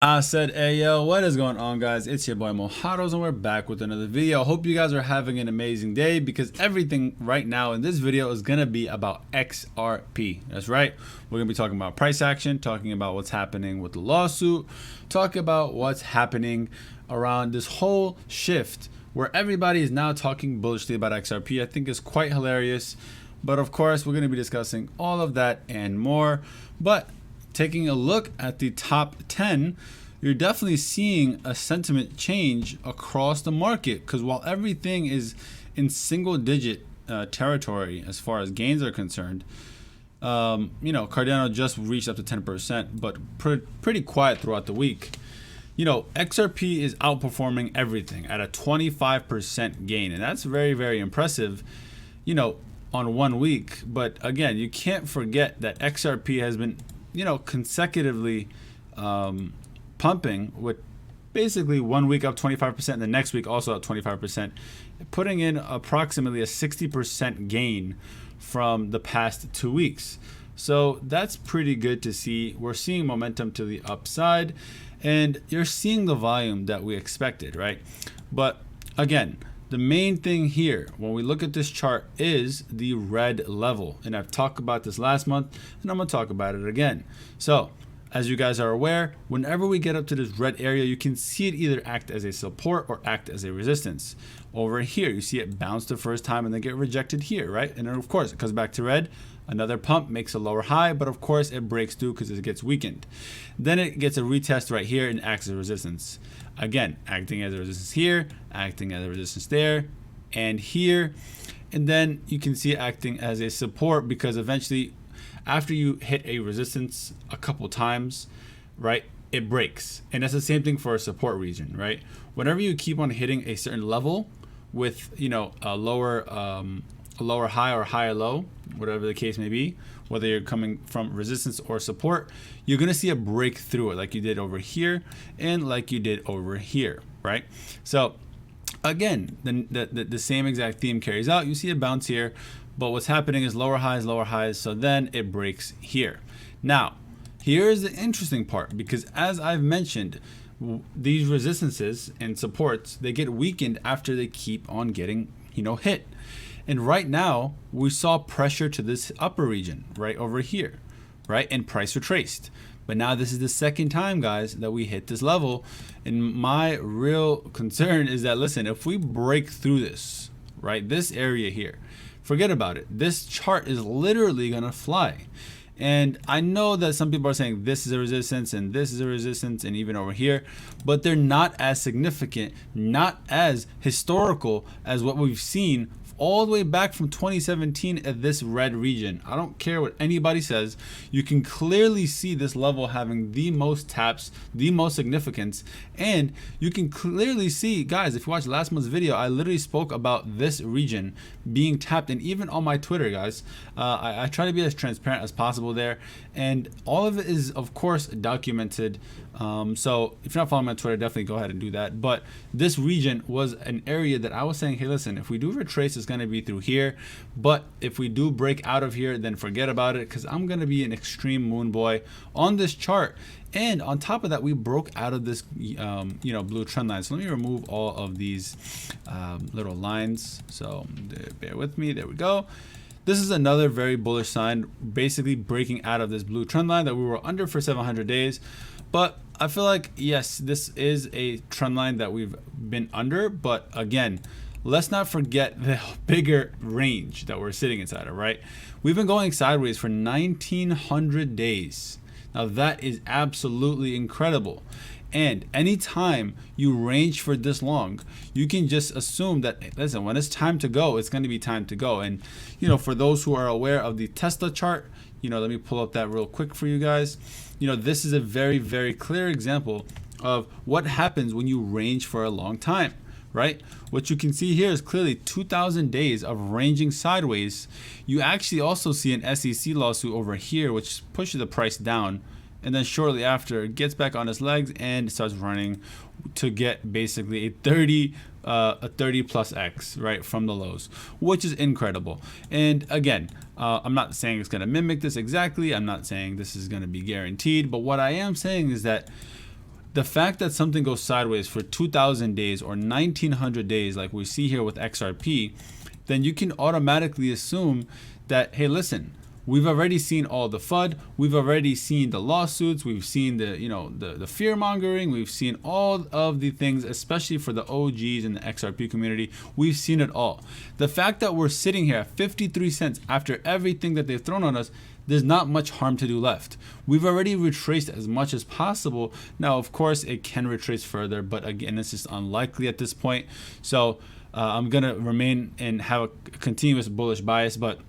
I said, hey yo, what is going on, guys? It's your boy Mojados, and we're back with another video. Hope you guys are having an amazing day, because everything right now in this video is gonna be about XRP. That's right. We're gonna be talking about price action, talking about what's happening with the lawsuit, talking about what's happening around this whole shift where everybody is now talking bullishly about XRP. I think it's quite hilarious. But of course, we're gonna be discussing all of that and more. But taking a look at the top 10, you're definitely seeing a sentiment change across the market, because while everything is in single digit territory as far as gains are concerned, Cardano just reached up to 10%, but pretty quiet throughout the week. XRP is outperforming everything at a 25% gain, and that's very, very impressive, on 1 week. But again, you can't forget that XRP has been consecutively pumping, with basically 1 week up 25% and the next week also up 25%, putting in approximately a 60% gain from the past 2 weeks. So that's pretty good to see. We're seeing momentum to the upside, and you're seeing the volume that we expected, right? But again, the main thing here when we look at this chart is the red level. And I've talked about this last month, and I'm going to talk about it again. So as you guys are aware, whenever we get up to this red area, you can see it either act as a support or act as a resistance. Over here, you see it bounce the first time and then get rejected here, right? And then of course it comes back to red. Another pump makes a lower high, but of course it breaks through because it gets weakened. Then it gets a retest right here and acts as a resistance. Again, acting as a resistance here, acting as a resistance there, and here. And then you can see it acting as a support, because eventually, after you hit a resistance a couple times, right, it breaks. And that's the same thing for a support region, right? Whenever you keep on hitting a certain level with, a lower high or higher low, whatever the case may be, whether you're coming from resistance or support, you're gonna see a break through it, like you did over here and like you did over here, right? So again, the same exact theme carries out. You see a bounce here, but what's happening is lower highs, so then it breaks here. Now, here's the interesting part, because as I've mentioned, these resistances and supports, they get weakened after they keep on getting, hit. And right now, we saw pressure to this upper region right over here, right? And price retraced. But now this is the second time, guys, that we hit this level. And my real concern is that, listen, if we break through this, right, this area here, forget about it. This chart is literally gonna fly. And I know that some people are saying this is a resistance and this is a resistance, and even over here, but they're not as significant, not as historical as what we've seen all the way back from 2017 at this red region. I don't care what anybody says. You can clearly see this level having the most taps, the most significance, and you can clearly see, guys, if you watched last month's video, I literally spoke about this region being tapped, and even on my Twitter, guys, I try to be as transparent as possible there, and all of it is, of course, documented. So if you're not following me on Twitter, definitely go ahead and do that. But this region was an area that I was saying, hey, listen, if we do retrace, it's going to be through here. But if we do break out of here, then forget about it, because I'm going to be an extreme moon boy on this chart. And on top of that, we broke out of this, blue trend line. So let me remove all of these little lines. So bear with me. There we go. This is another very bullish sign, basically breaking out of this blue trend line that we were under for 700 days. But I feel like, yes, this is a trend line that we've been under. But again, let's not forget the bigger range that we're sitting inside of, right? We've been going sideways for 1,900 days. Now that is absolutely incredible. And anytime you range for this long, you can just assume that, hey, listen, when it's time to go, it's going to be time to go. And, for those who are aware of the Tesla chart, let me pull up that real quick for you guys. This is a very, very clear example of what happens when you range for a long time, right? What you can see here is clearly 2,000 days of ranging sideways. You actually also see an SEC lawsuit over here, which pushes the price down. And then shortly after, it gets back on its legs and starts running to get basically a 30 plus X, right, from the lows, which is incredible. And again, I'm not saying it's going to mimic this exactly. I'm not saying this is going to be guaranteed. But what I am saying is that the fact that something goes sideways for 2,000 days or 1,900 days, like we see here with XRP, then you can automatically assume that, hey, listen, we've already seen all the FUD, we've already seen the lawsuits, we've seen the, the fear mongering, we've seen all of the things, especially for the OGs in the XRP community. We've seen it all. The fact that we're sitting here at 53 cents after everything that they've thrown on us, there's not much harm to do left. We've already retraced as much as possible. Now, of course, it can retrace further, but again, it's just unlikely at this point. So I'm gonna remain and have a continuous bullish bias. But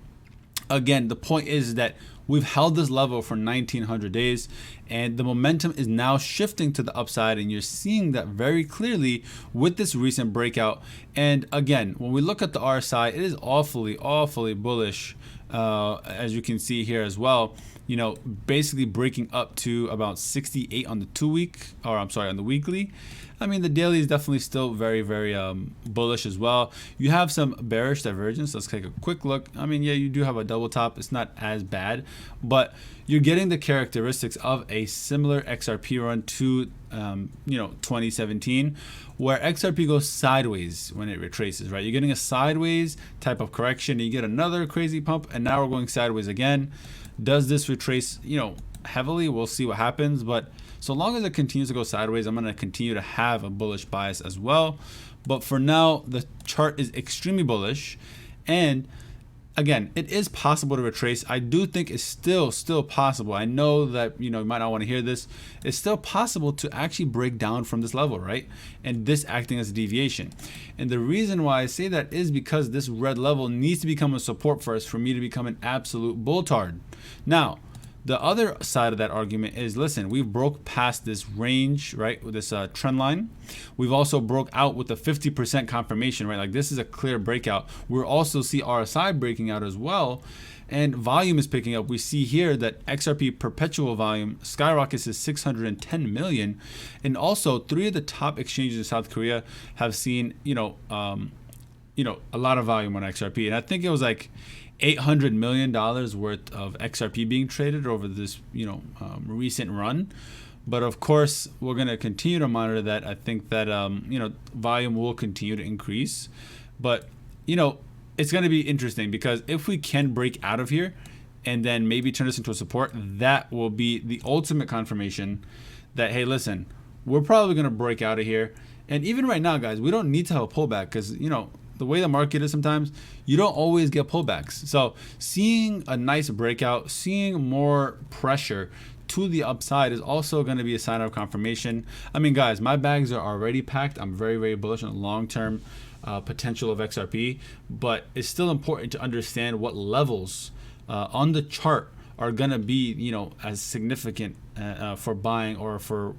again, the point is that we've held this level for 1,900 days, and the momentum is now shifting to the upside, and you're seeing that very clearly with this recent breakout. And again, when we look at the RSI, it is awfully bullish. As you can see here as well, basically breaking up to about 68 on the on the weekly. I mean, the daily is definitely still very bullish as well. You have some bearish divergence. Let's take a quick look. I mean, yeah, you do have a double top. It's not as bad, but you're getting the characteristics of a similar XRP run to 2017, where XRP goes sideways when it retraces, right? You're getting a sideways type of correction, and you get another crazy pump, and now we're going sideways again. Does this retrace, heavily? We'll see what happens, but so long as it continues to go sideways, I'm going to continue to have a bullish bias as well. But for now, the chart is extremely bullish, and again, it is possible to retrace. I do think it's still possible. I know that you might not want to hear this. It's still possible to actually break down from this level, right? And this acting as a deviation. And the reason why I say that is because this red level needs to become a support for us for me to become an absolute bulltard. Now, the other side of that argument is, listen, we've broke past this range, right, with this trend line. We've also broke out with the 50% confirmation, right? Like, this is a clear breakout. We'll also see RSI breaking out as well, and volume is picking up. We see here that XRP perpetual volume skyrockets to 610 million, and also 3 of the top exchanges in South Korea have seen, a lot of volume on XRP, and I think it was like $800 million worth of XRP being traded over this, recent run. But of course, we're going to continue to monitor that. I think that, volume will continue to increase. But, it's going to be interesting, because if we can break out of here and then maybe turn this into a support, that will be the ultimate confirmation that, hey, listen, we're probably going to break out of here. And even right now, guys, we don't need to have a pullback, because, the way the market is sometimes, you don't always get pullbacks. So seeing a nice breakout, seeing more pressure to the upside is also going to be a sign of confirmation. I mean, guys, my bags are already packed. I'm very bullish on the long-term potential of XRP, but it's still important to understand what levels on the chart are going to be, as significant for buying or for,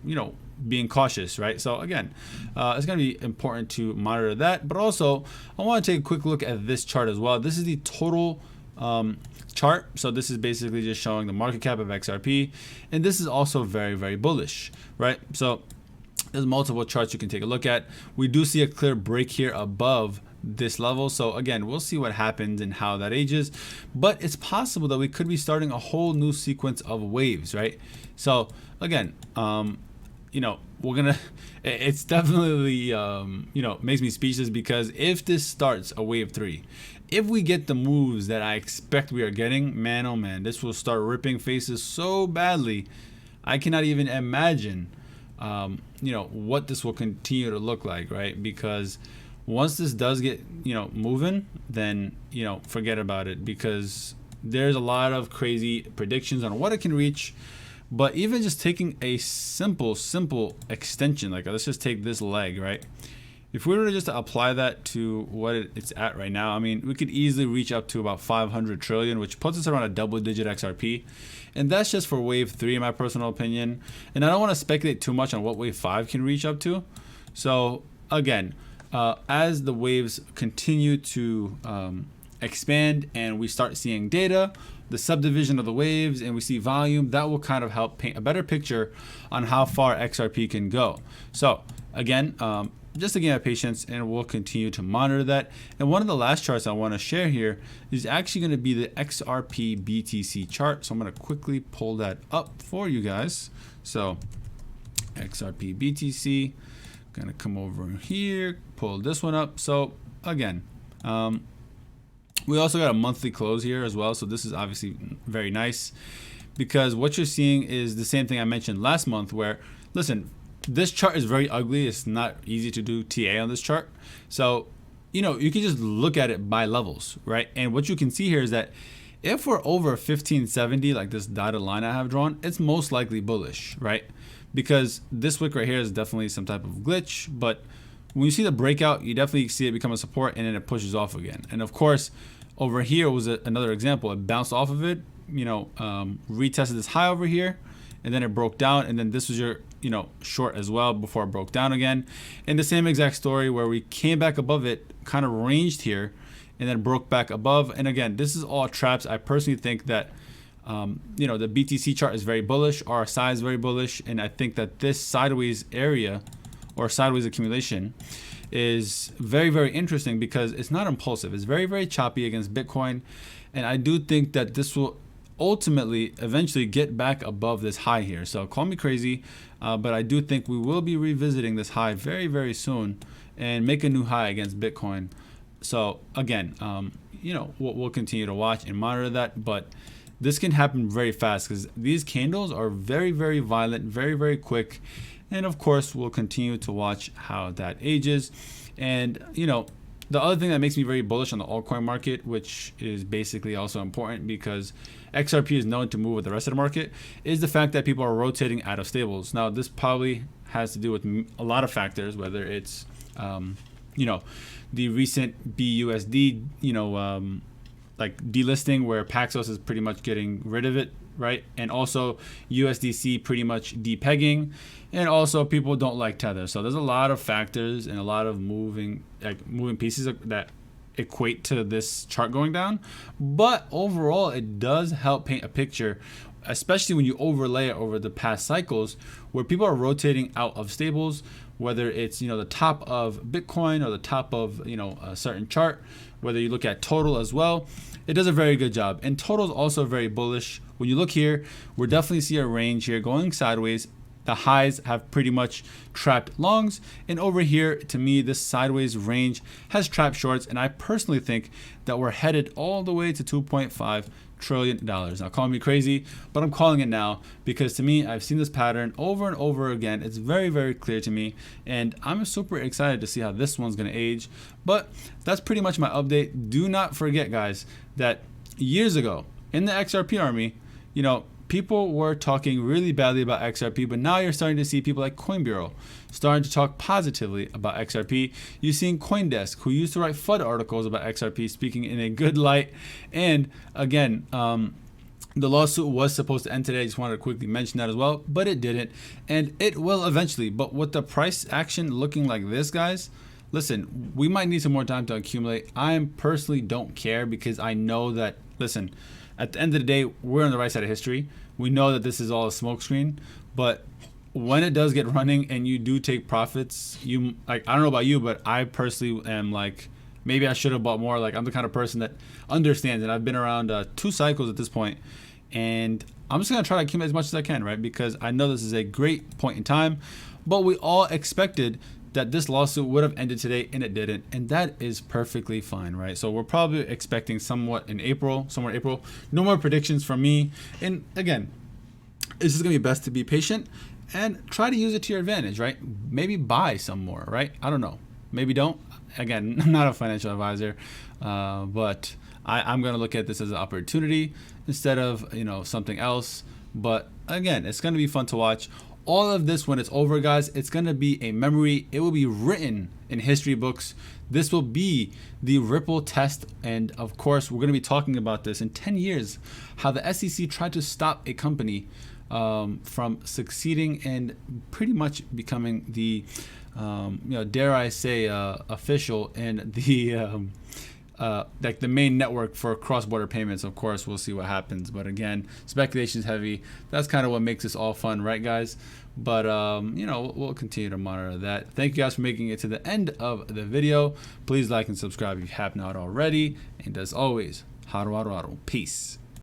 being cautious, right? So again, it's going to be important to monitor that. But also, I want to take a quick look at this chart as well. This is the total chart. So this is basically just showing the market cap of XRP, and this is also very bullish, right? So there's multiple charts you can take a look at. We do see a clear break here above this level. So again, we'll see what happens and how that ages, but it's possible that we could be starting a whole new sequence of waves, right? So again, we're gonna, it's definitely, makes me speechless, because if this starts a wave 3, if we get the moves that I expect we are getting, man, oh man, this will start ripping faces so badly. I cannot even imagine, what this will continue to look like, right? Because once this does get, moving, then, forget about it, because there's a lot of crazy predictions on what it can reach. But even just taking a simple extension, like let's just take this leg, right? If we were to just apply that to what it's at right now, I mean, we could easily reach up to about 500 trillion, which puts us around a double-digit XRP. And that's just for wave 3, in my personal opinion. And I don't want to speculate too much on what wave 5 can reach up to. So again, as the waves continue to expand and we start seeing data, the subdivision of the waves, and we see volume, that will kind of help paint a better picture on how far XRP can go. So again, just again, have patience, and we'll continue to monitor that. And one of the last charts I want to share here is actually going to be the XRP BTC chart. So I'm going to quickly pull that up for you guys. So XRP BTC. Gonna come over here, pull this one up. So again, we also got a monthly close here as well. So this is obviously very nice, because what you're seeing is the same thing I mentioned last month, where, listen, this chart is very ugly. It's not easy to do TA on this chart. So, you know, you can just look at it by levels, right? And what you can see here is that if we're over 1570, like this dotted line I have drawn, it's most likely bullish, right? Because this wick right here is definitely some type of glitch, but when you see the breakout, you definitely see it become a support, and then it pushes off again. And of course, over here was another example. It bounced off of it, you know, retested this high over here, and then it broke down, and then this was your, you know, short as well before it broke down again. And the same exact story where we came back above it, kind of ranged here, and then broke back above. And again, this is all traps. I personally think that you know, the BTC chart is very bullish, RSI is very bullish, and I think that this sideways area or sideways accumulation is very, very interesting because it's not impulsive. It's very, very choppy against Bitcoin, and I do think that this will ultimately eventually get back above this high here. So call me crazy, but I do think we will be revisiting this high very, very soon and make a new high against Bitcoin. So again, you know, we'll continue to watch and monitor that, but this can happen very fast because these candles are very, very violent, very, very quick. And of course, we'll continue to watch how that ages. And, you know, the other thing that makes me very bullish on the altcoin market, which is basically also important because XRP is known to move with the rest of the market, is the fact that people are rotating out of stables. Now, this probably has to do with a lot of factors, whether it's, you know, the recent BUSD, you know, like delisting, where Paxos is pretty much getting rid of it, right? And also USDC pretty much depegging, and also people don't like Tether. So there's a lot of factors and a lot of moving pieces that equate to this chart going down. But overall, it does help paint a picture, especially when you overlay it over the past cycles, where people are rotating out of stables, whether it's, you know, the top of Bitcoin or the top of, you know, a certain chart, whether you look at total as well. It does a very good job. And total is also very bullish. When you look here, we're definitely see a range here going sideways. The highs have pretty much trapped longs, and over here, to me, this sideways range has trapped shorts, and I personally think that we're headed all the way to $2.5 trillion. Now, call me crazy, but I'm calling it now because to me, I've seen this pattern over and over again. It's very, very clear to me, and I'm super excited to see how this one's going to age. But that's pretty much my update. Do not forget, guys, that years ago in the XRP army, you know, people were talking really badly about XRP, but now you're starting to see people like Coin Bureau starting to talk positively about XRP. You're seeing CoinDesk, who used to write FUD articles about XRP, speaking in a good light. And again, the lawsuit was supposed to end today. I just wanted to quickly mention that as well, but it didn't, and it will eventually. But with the price action looking like this, guys, listen, we might need some more time to accumulate. I personally don't care because I know that, listen, at the end of the day, we're on the right side of history. We know that this is all a smokescreen, but when it does get running and you do take profits, you, like, I don't know about you, but I personally am like, maybe I should have bought more. Like, I'm the kind of person that understands, and I've been around 2 cycles at this point, and I'm just gonna try to accumulate as much as I can, right? Because I know this is a great point in time, but we all expected that this lawsuit would have ended today, and it didn't, and that is perfectly fine, right? So we're probably expecting somewhere in April. No more predictions from me, and again, it's just gonna be best to be patient and try to use it to your advantage, right? Maybe buy some more, right? I don't know, maybe don't. Again, I'm not a financial advisor, but I'm gonna look at this as an opportunity instead of, you know, something else. But again, it's gonna be fun to watch. All of this, when it's over, guys, it's going to be a memory. It will be written in history books. This will be the Ripple test. And of course, we're going to be talking about this in 10 years, how the SEC tried to stop a company from succeeding and pretty much becoming the, you know, dare I say, official and the like the main network for cross-border payments. Of course, we'll see what happens, but again, speculation is heavy. That's kind of what makes this all fun, right, guys? But you know, we'll continue to monitor that. Thank you guys for making it to the end of the video. Please like and subscribe if you have not already, and as always, haru haru haru. Peace.